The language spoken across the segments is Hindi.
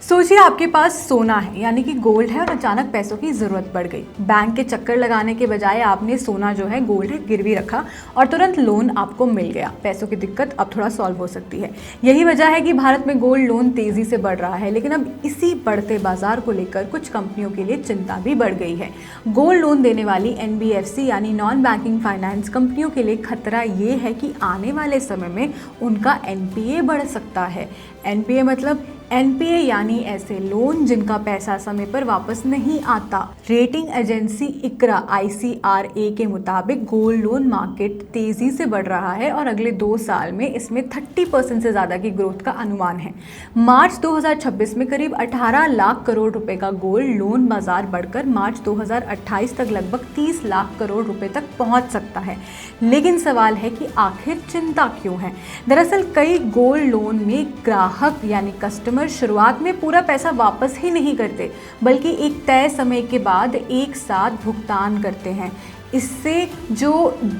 सोचिए आपके पास सोना है यानी कि गोल्ड है और अचानक पैसों की ज़रूरत पड़ गई। बैंक के चक्कर लगाने के बजाय आपने सोना जो है गोल्ड है गिरवी रखा और तुरंत लोन आपको मिल गया। पैसों की दिक्कत अब थोड़ा सॉल्व हो सकती है। यही वजह है कि भारत में गोल्ड लोन तेज़ी से बढ़ रहा है, लेकिन अब इसी बढ़ते बाजार को लेकर कुछ कंपनियों के लिए चिंता भी बढ़ गई है। गोल्ड लोन देने वाली NBFC यानी नॉन बैंकिंग फाइनेंस कंपनियों के लिए खतरा ये है कि आने वाले समय में उनका NPA बढ़ सकता है। NPA मतलब NPA यानी ऐसे लोन जिनका पैसा समय पर वापस नहीं आता। रेटिंग एजेंसी इक्रा ICRA के मुताबिक गोल्ड लोन मार्केट तेजी से बढ़ रहा है और अगले 2 साल में इसमें 30% से ज़्यादा की ग्रोथ का अनुमान है। मार्च 2026 में करीब 18 लाख करोड़ रुपए का गोल्ड लोन बाजार बढ़कर मार्च 2028 तक लगभग 30 लाख करोड़ रुपए तक पहुंच सकता है। लेकिन सवाल है कि आखिर चिंता क्यों है? दरअसल कई गोल्ड लोन में ग्राहक यानी कस्टमर शुरुआत में पूरा पैसा वापस ही नहीं करते, बल्कि एक तय समय के बाद एक साथ भुगतान करते हैं। इससे जो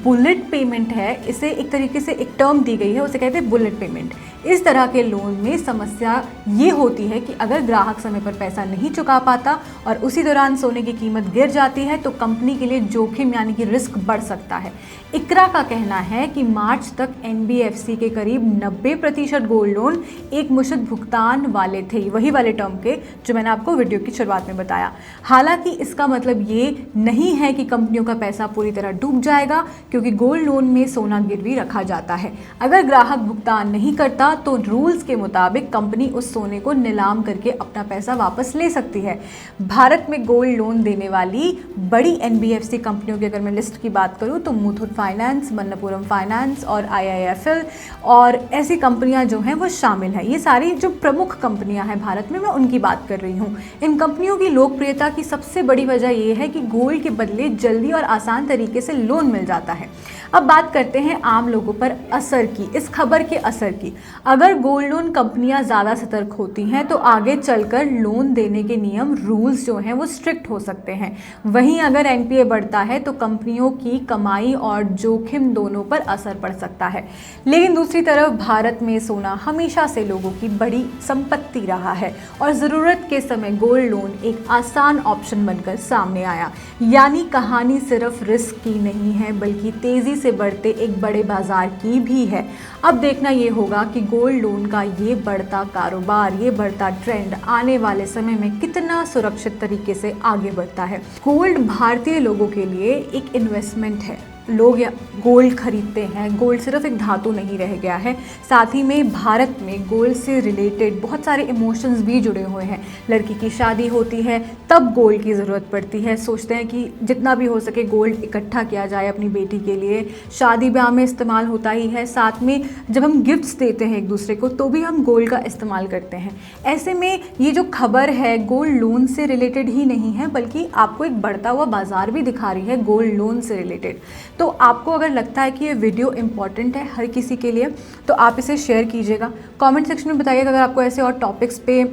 बुलेट पेमेंट है, इसे एक तरीके से एक टर्म दी गई है, उसे कहते हैं बुलेट पेमेंट। इस तरह के लोन में समस्या ये होती है कि अगर ग्राहक समय पर पैसा नहीं चुका पाता और उसी दौरान सोने की कीमत गिर जाती है तो कंपनी के लिए जोखिम यानी कि रिस्क बढ़ सकता है। इक्रा का कहना है कि मार्च तक NBFC के करीब 90% गोल्ड लोन एक मुश्त भुगतान वाले थे, वही वाले टर्म के जो मैंने आपको वीडियो की शुरुआत में बताया। हालांकि इसका मतलब ये नहीं है कि कंपनियों का पैसा पूरी तरह डूब जाएगा, क्योंकि गोल्ड लोन में सोना गिरवी रखा जाता है। अगर ग्राहक भुगतान नहीं करता तो रूल्स के मुताबिक कंपनी उस सोने को नीलाम करके अपना पैसा वापस ले सकती है। भारत में गोल्ड लोन देने वाली बड़ी NBFC कंपनियों की अगर मैं लिस्ट की बात करूं तो मुथूट फाइनेंस, मन्नपुरम फाइनेंस और IIFL और ऐसी कंपनियां जो हैं वो शामिल हैं। ये सारी जो प्रमुख कंपनियां हैं भारत में, मैं उनकी बात कर रही हूँ। इन कंपनियों की लोकप्रियता की सबसे बड़ी वजह ये है कि गोल्ड के बदले जल्दी और आसान तरीके से लोन मिल जाता है। अब बात करते हैं आम लोगों पर असर की, इस खबर के असर की। अगर गोल्ड लोन कंपनियां ज़्यादा सतर्क होती हैं तो आगे चलकर लोन देने के नियम, रूल्स जो हैं वो स्ट्रिक्ट हो सकते हैं। वहीं अगर NPA बढ़ता है तो कंपनियों की कमाई और जोखिम दोनों पर असर पड़ सकता है। लेकिन दूसरी तरफ भारत में सोना हमेशा से लोगों की बड़ी संपत्ति रहा है और ज़रूरत के समय गोल्ड लोन एक आसान ऑप्शन बनकर सामने आया। यानी कहानी सिर्फ रिस्क की नहीं है, बल्कि तेज़ी से बढ़ते एक बड़े बाजार की भी है। अब देखना ये होगा कि गोल्ड लोन का ये बढ़ता कारोबार, ये बढ़ता ट्रेंड आने वाले समय में कितना सुरक्षित तरीके से आगे बढ़ता है। गोल्ड भारतीय लोगों के लिए एक इन्वेस्टमेंट है। लोग गोल्ड खरीदते हैं। गोल्ड सिर्फ एक धातु नहीं रह गया है, साथ ही में भारत में गोल्ड से रिलेटेड बहुत सारे इमोशंस भी जुड़े हुए हैं। लड़की की शादी होती है तब गोल्ड की ज़रूरत पड़ती है। सोचते हैं कि जितना भी हो सके गोल्ड इकट्ठा किया जाए अपनी बेटी के लिए। शादी ब्याह में इस्तेमाल होता ही है, साथ में जब हम गिफ्ट्स देते हैं एक दूसरे को तो भी हम गोल्ड का इस्तेमाल करते हैं। ऐसे में ये जो खबर है गोल्ड लोन से रिलेटेड ही नहीं है, बल्कि आपको एक बढ़ता हुआ बाजार भी दिखा रही है गोल्ड लोन से रिलेटेड। तो आपको अगर लगता है कि ये वीडियो इम्पॉर्टेंट है हर किसी के लिए तो आप इसे शेयर कीजिएगा। कमेंट सेक्शन में बताइएगा अगर आपको ऐसे और टॉपिक्स पे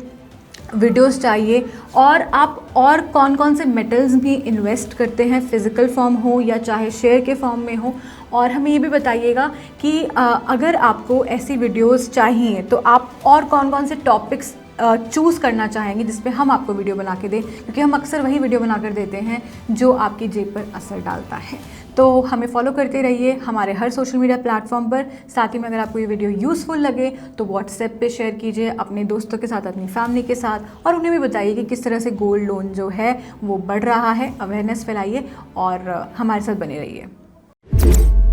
वीडियोस चाहिए, और आप और कौन कौन से मेटल्स भी इन्वेस्ट करते हैं, फिज़िकल फॉर्म हो या चाहे शेयर के फॉर्म में हो। और हमें ये भी बताइएगा कि अगर आपको ऐसी वीडियोस चाहिए तो आप और कौन कौन से टॉपिक्स चूज़ करना चाहेंगे जिस पे हम आपको वीडियो बना के दें, क्योंकि हम अक्सर वही वीडियो बना कर देते हैं जो आपकी जेब पर असर डालता है। तो हमें फॉलो करते रहिए हमारे हर सोशल मीडिया प्लेटफॉर्म पर। साथ ही में अगर आपको ये वीडियो यूज़फुल लगे तो व्हाट्सएप पे शेयर कीजिए अपने दोस्तों के साथ, अपनी फैमिली के साथ, और उन्हें भी बताइए कि किस तरह से गोल्ड लोन जो है वो बढ़ रहा है। अवेयरनेस फैलाइए और हमारे साथ बने रहिए।